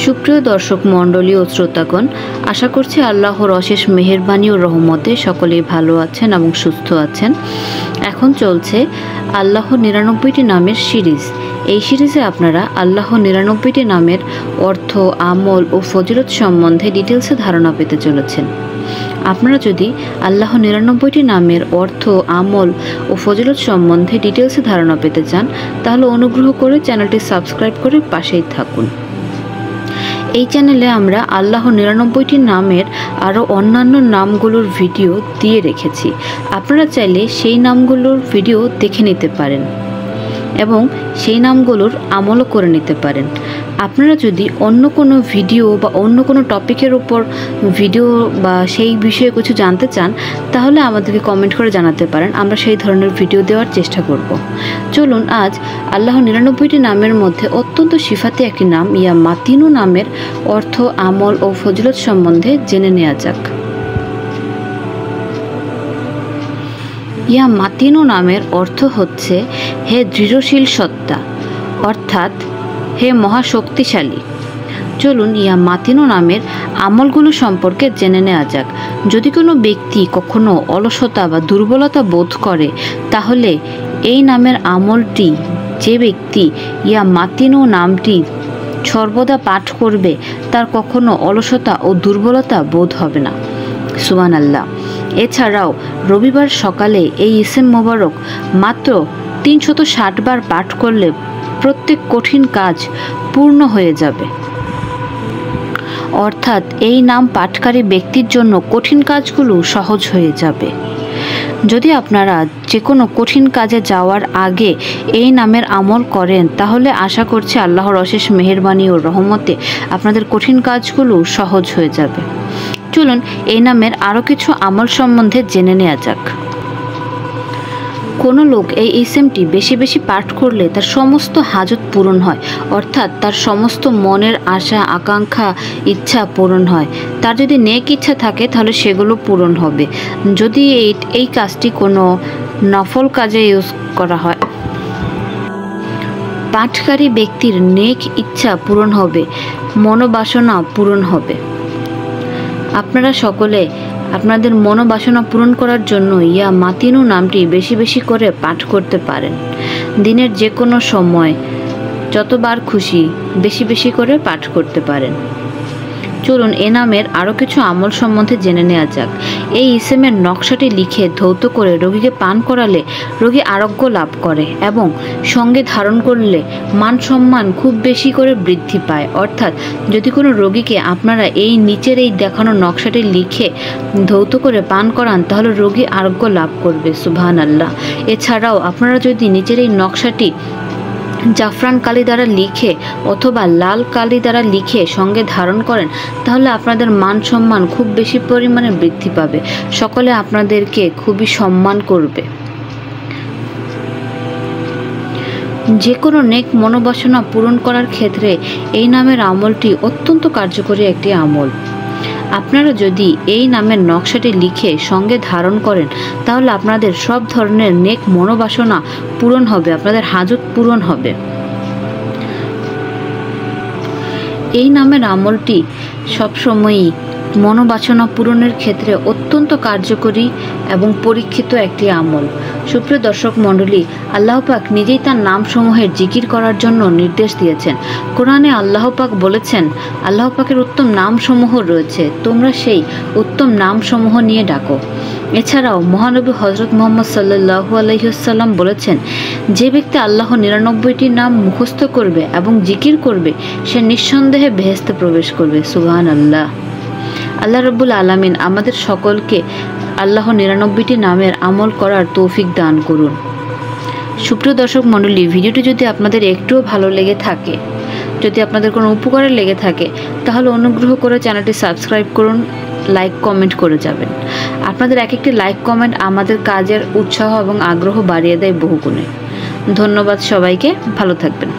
সুপ্রিয় দর্শক মণ্ডলী ও শ্রোতাগণ, আশা করছি আল্লাহর অশেষ মেহেরবানি ও রহমতে সকলেই ভালো আছেন এবং সুস্থ আছেন। এখন চলছে আল্লাহর ৯৯টি নামের সিরিজ। এই সিরিজে আপনারা আল্লাহর ৯৯টি নামের অর্থ, আমল ও ফজিলত সম্বন্ধে ডিটেলসে ধারণা পেতে চলেছেন। আপনারা যদি আল্লাহর ৯৯টি নামের অর্থ, আমল ও ফজিলত সম্বন্ধে ডিটেলসে ধারণা পেতে চান, তাহলে অনুগ্রহ করে চ্যানেলটি সাবস্ক্রাইব করে পাশেই থাকুন। এই চ্যানেলে আমরা আল্লাহর ৯৯টি নামের আরও অন্যান্য নামগুলোর ভিডিও দিয়ে রেখেছি। আপনারা চাইলে সেই নামগুলোর ভিডিও দেখে নিতে পারেন এবং সেই নামগুলোর আমলও করে নিতে পারেন। আপনারা যদি অন্য কোনো ভিডিও বা অন্য কোনো টপিকের উপর ভিডিও বা সেই বিষয়ে কিছু জানতে চান, তাহলে আমাদেরকে কমেন্ট করে জানাতে পারেন, আমরা সেই ধরনের ভিডিও দেওয়ার চেষ্টা করব। চলুন আজ আল্লাহর ৯৯টি নামের মধ্যে অত্যন্ত সিফাতি একটি নাম ইয়া মাতিনু নামের অর্থ, আমল ও ফজিলত সম্বন্ধে জেনে নেওয়া যাক। ইয়া মাতিনু নামের অর্থ হচ্ছে হে দৃঢ়শীল সত্তা, অর্থাৎ হে মহাশক্তিশালী। চলুন ইয়া মাতিনু নামের আমলগুলো সম্পর্কে জেনে নেওয়া যাক। যদি কোনো ব্যক্তি কখনো অলসতা বা দুর্বলতা বোধ করে, তাহলে এই নামের আমলটি যে ব্যক্তি ইয়া মাতিনু নামটি সর্বদা পাঠ করবে, তার কখনো অলসতা ও দুর্বলতা বোধ হবে না। সুবহানাল্লাহ। এছাড়াও রবিবার সকালে এই ইসম মোবারক মাত্র ৩৬০ বার পাঠ করলে প্রত্যেক কঠিন কাজ পূর্ণ হয়ে যাবে। অর্থাৎ এই নাম পাঠকারী ব্যক্তির জন্য কঠিন কাজগুলো সহজ হয়ে যাবে। যদি আপনারা যে কোনো কঠিন কাজে যাওয়ার আগে এই নামের আমল করেন, তাহলে আশা করছি আল্লাহর অশেষ মেহেরবানি ও রহমতে আপনাদের কঠিন কাজগুলো সহজ হয়ে যাবে। চলুন এই নামের আরও কিছু আমল সম্বন্ধে জেনে নেওয়া যাক। কোনো লোক এই ইসেমটি বেশি বেশি পাঠ করলে তার সমস্ত হাজত পূরণ হয়, অর্থাৎ তার সমস্ত মনের আশা, আকাঙ্ক্ষা, ইচ্ছা পূরণ হয়। তার যদি নেক ইচ্ছা থাকে তাহলে সেগুলো পূরণ হবে। যদি এই কাজটি কোনো নফল কাজে ইউজ করা হয়, পাঠকারী ব্যক্তির নেক ইচ্ছা পূরণ হবে, মনোবাসনা পূরণ হবে। আপনারা সকলে আপনাদের মনোবাসনা পূরণ করার জন্য ইয়া মাতিনু নামটি বেশি বেশি করে পাঠ করতে পারেন। দিনের যে কোনো সময় যতবার খুশি বেশি বেশি করে পাঠ করতে পারেন। চলুন এ নামের আরও কিছু আমল সম্বন্ধে জেনে নেওয়া যাক। এই ইসেমের নকশাটি লিখে ধৌত করে রোগীকে পান করালে রোগী আরোগ্য লাভ করে এবং সঙ্গে ধারণ করলে মান সম্মান খুব বেশি করে বৃদ্ধি পায়। অর্থাৎ যদি কোনো রোগীকে আপনারা এই নিচের এই দেখানো নকশাটি লিখে ধৌত করে পান করান, তাহলে রোগী আরোগ্য লাভ করবে। সুবহানাল্লাহ। এছাড়াও আপনারা যদি নিচের এই নকশাটি জাফরান কালি দ্বারা লিখে অথবা লাল কালি দ্বারা লিখে সঙ্গে ধারণ করেন, তাহলে আপনাদের মান সম্মান খুব বেশি পরিমাণে বৃদ্ধি পাবে। সকলে আপনাদেরকে খুবই সম্মান করবে। যে কোনো নেক মনোবাসনা পূরণ করার ক্ষেত্রে এই নামের আমলটি অত্যন্ত কার্যকরী একটি আমল। আপনারা যদি এই নামের নকশাটি লিখে সঙ্গে ধারণ করেন, তাহলে আপনাদের সব ধরনের নেক মনোবাসনা পূরণ হবে, আপনাদের হাজত পূরণ হবে। এই নামের আমলটি সবসময়ই মনোবাসনা পূরণের ক্ষেত্রে অত্যন্ত কার্যকরী এবং পরীক্ষিত একটি আমল। সুপ্রিয় দর্শক মণ্ডলী, আল্লাহ পাক নিজেই তার নামসমূহের জিকির করার জন্য নির্দেশ দিয়েছেন। কোরআনে আল্লাহ পাক বলেছেন, আল্লাহ পাকের উত্তম নামসমূহ রয়েছে, তোমরা সেই উত্তম নামসমূহ নিয়ে ডাকো। এছাড়াও মহানবী হযরত মুহাম্মদ সাল্লাল্লাহু আলাইহি ওয়াসাল্লাম বলেছেন, যে ব্যক্তি আল্লাহর ৯৯টি নাম মুখস্থ করবে এবং জিকির করবে, সে নিঃসন্দেহে বেহেশতে প্রবেশ করবে। সুবহানাল্লাহ। আল্লাহ রাব্বুল আলামিন আমাদের সকলকে আল্লাহর ৯৯টি নামের আমল করার তৌফিক দান করুন। সুপ্রিয় দর্শক মণ্ডলী, ভিডিওটি যদি আপনাদের একটুও ভালো লেগে থাকে, যদি আপনাদের কোনো উপকারে লেগে থাকে, তাহলে অনুগ্রহ করে চ্যানেলটি সাবস্ক্রাইব করুন, লাইক কমেন্ট করে যাবেন। আপনাদের এক একটি লাইক কমেন্ট আমাদের কাজের উৎসাহ এবং আগ্রহ বাড়িয়ে দেয় বহুগুণে। ধন্যবাদ সবাইকে, ভালো থাকবেন।